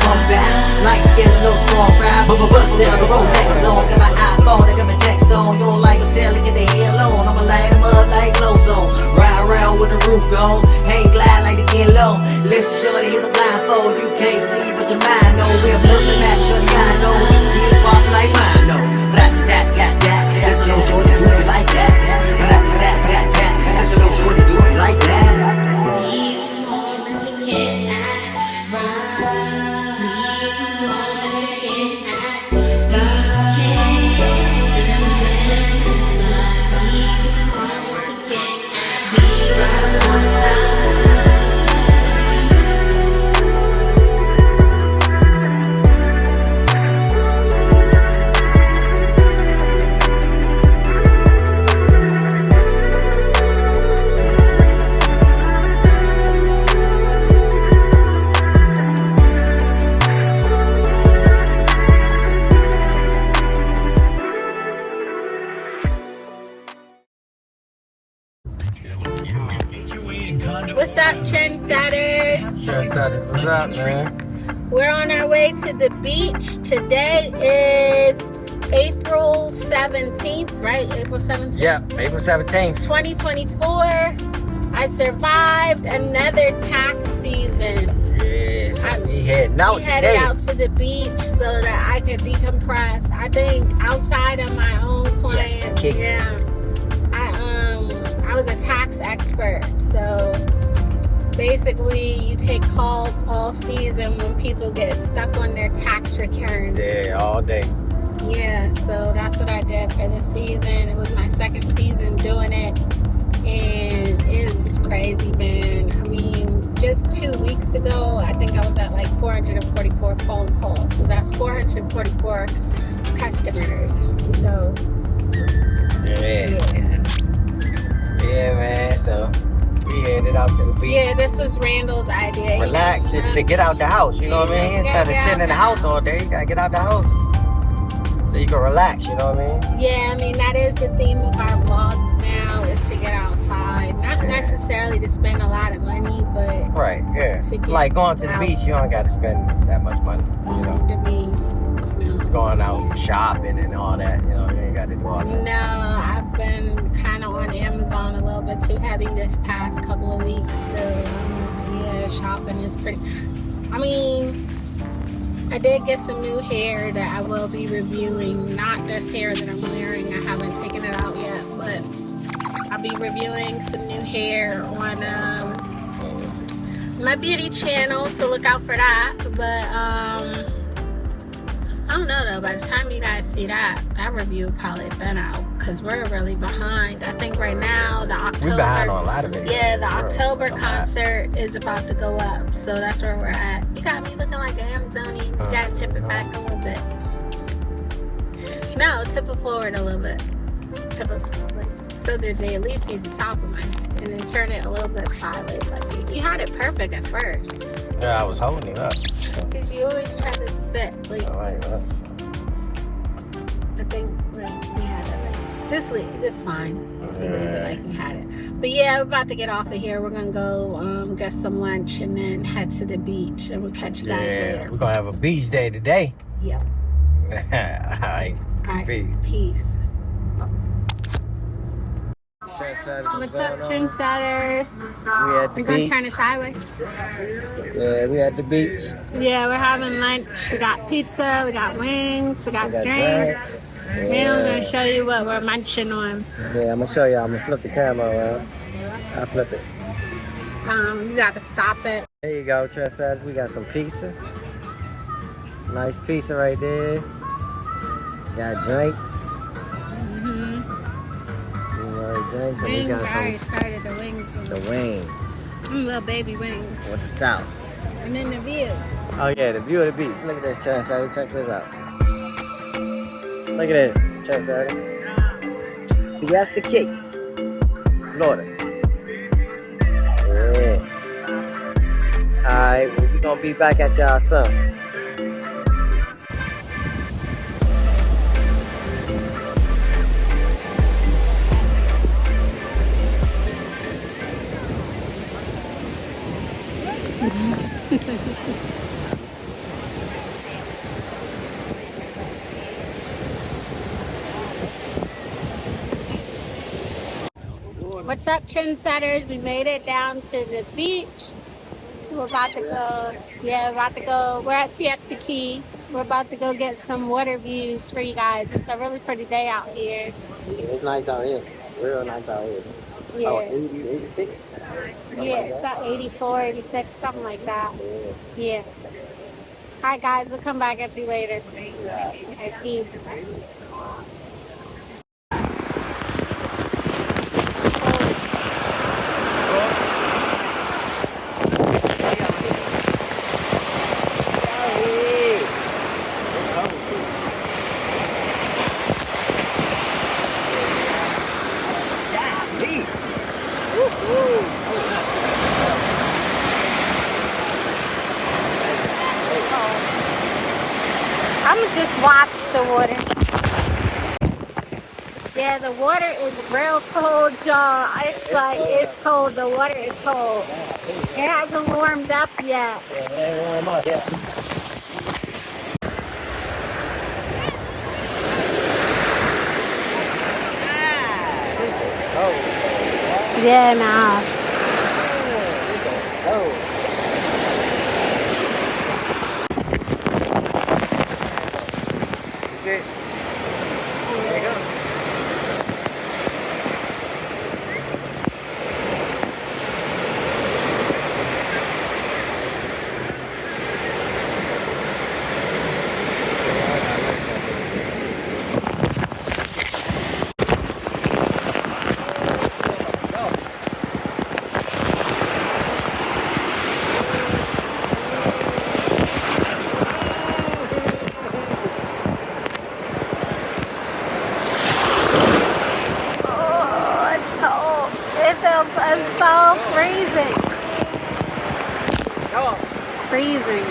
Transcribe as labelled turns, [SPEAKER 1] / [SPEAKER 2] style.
[SPEAKER 1] bump back. Light skin, a little small fry. Bust down the Rolex on. Got my iPhone, I got my text on. You don't like them, tell it, get the hell on. I'ma light them up like glow zone. Ride around with the roof gone. Hang glide like the get low. Listen, shorty, here's a blindfold. You can't see, but your mind know. We're a perfect match, your mind know. You can get it pop like mine know. Rat-tat-tat-tat. That's a little shorty, do it like that. Rat-tat-tat-tat. That's a little shorty, do it like that.
[SPEAKER 2] What's up, trendsetters?
[SPEAKER 3] Trendsetters, what's up, man?
[SPEAKER 2] We're on our way to the beach. Today is April 17th, right? April 17th?
[SPEAKER 3] Yeah, April 17th.
[SPEAKER 2] 2024. I survived another tax season.
[SPEAKER 3] Yeah, so we headed out
[SPEAKER 2] headed out to the beach so that I could decompress. I think outside of my own plan, I was a tax expert, so basically you take calls all season when people get stuck on their tax returns.
[SPEAKER 3] Yeah, all day.
[SPEAKER 2] Yeah, so that's what I did for this season. It was my second season doing it, and it was crazy, man. I mean, just 2 weeks ago, I think I was at like 444 phone calls, so that's 444 customers. So
[SPEAKER 3] Yeah, man, so we headed out to the beach.
[SPEAKER 2] yeah, this was Randal's idea.
[SPEAKER 3] Relax, just to get out the house, you know what I mean? Instead of sitting in the house all day, you gotta get out the house. So you can relax, you know what I mean?
[SPEAKER 2] Yeah, I mean, that is the theme of our vlogs now, is to get outside. Not necessarily to spend a lot of money, but
[SPEAKER 3] right, yeah.
[SPEAKER 2] to get
[SPEAKER 3] like going to the
[SPEAKER 2] out.
[SPEAKER 3] beach, you don't gotta spend that much money, you know?
[SPEAKER 2] To be,
[SPEAKER 3] Going out shopping and all that, you know, you ain't gotta do all that.
[SPEAKER 2] No, I've been kind of on Amazon a little bit too heavy this past couple of weeks, so yeah, shopping is pretty. I mean, I did get some new hair that I will be reviewing. Not this hair that I'm wearing, I haven't taken it out yet, but I'll be reviewing some new hair on my beauty channel, so look out for that. But I don't know though, by the time you guys see that review probably been out, because we're really behind. I think right now the October,
[SPEAKER 3] We're behind on a lot of videos.
[SPEAKER 2] yeah, the October concert is about to go up, so that's where we're at. You got me looking like an Amazonian. You gotta tip it back a little bit. No, tip it forward a little bit. Tip it, like, so that they at least see the top of my head, and then turn it a little bit sideways. Like you had it perfect at first.
[SPEAKER 3] Yeah, I was holding it up.
[SPEAKER 2] Because you always try to sit like.
[SPEAKER 3] All right, that's...
[SPEAKER 2] I think like you had it. Just leave. It's fine. You leave it like you had it. But yeah, we're about to get off of here. We're gonna go get some lunch and then head to the beach, and we'll catch you guys later.
[SPEAKER 3] We're gonna have a beach day today.
[SPEAKER 2] Yep.
[SPEAKER 3] All right. Peace.
[SPEAKER 2] Peace.
[SPEAKER 3] What's
[SPEAKER 2] up, trendsetters?
[SPEAKER 3] We at the
[SPEAKER 2] We're gonna
[SPEAKER 3] beach.
[SPEAKER 2] turn it sideways.
[SPEAKER 3] Yeah, we at the beach.
[SPEAKER 2] Yeah, we're having lunch. We got pizza, we got wings, we got drinks. Then I'm gonna show you what we're munching on.
[SPEAKER 3] Yeah, I'm gonna show you. I'm gonna flip the camera around. I'll flip it.
[SPEAKER 2] You gotta stop it.
[SPEAKER 3] There you go, trendsetters. We got some pizza. Nice pizza right there. Got drinks. Drinks, and we got
[SPEAKER 2] I already started the wings.
[SPEAKER 3] the wing
[SPEAKER 2] Little baby wings.
[SPEAKER 3] with the sauce.
[SPEAKER 2] And then the view.
[SPEAKER 3] Oh yeah, the view of the beach. Look at this, trendsetters. Check this out. Look at this, trendsetters. Siesta Key, Florida. Yeah. All right, well, we're gonna be back at y'all soon.
[SPEAKER 2] What's up, trendsetters? We made it down to the beach. We're about to go. Yeah, we're about to go. We're at Siesta Key. We're about to go get some water views for you guys. It's a really pretty day out here.
[SPEAKER 3] It's nice out here. Real nice out here.
[SPEAKER 2] Yeah.
[SPEAKER 3] Oh, 80, 86?
[SPEAKER 2] Yeah, it's at 84, 86, something like that. Yeah. All right, guys. We'll come back at you later. Okay, peace. I'm gonna just watch the water. Yeah, the water is real cold, y'all. It's like, it's cold. The water is cold. It hasn't warmed up yet.
[SPEAKER 3] Yeah, it ain't warm up yet.
[SPEAKER 2] Yeah, nah.
[SPEAKER 3] There you go.
[SPEAKER 2] It's so freezing. Freezing.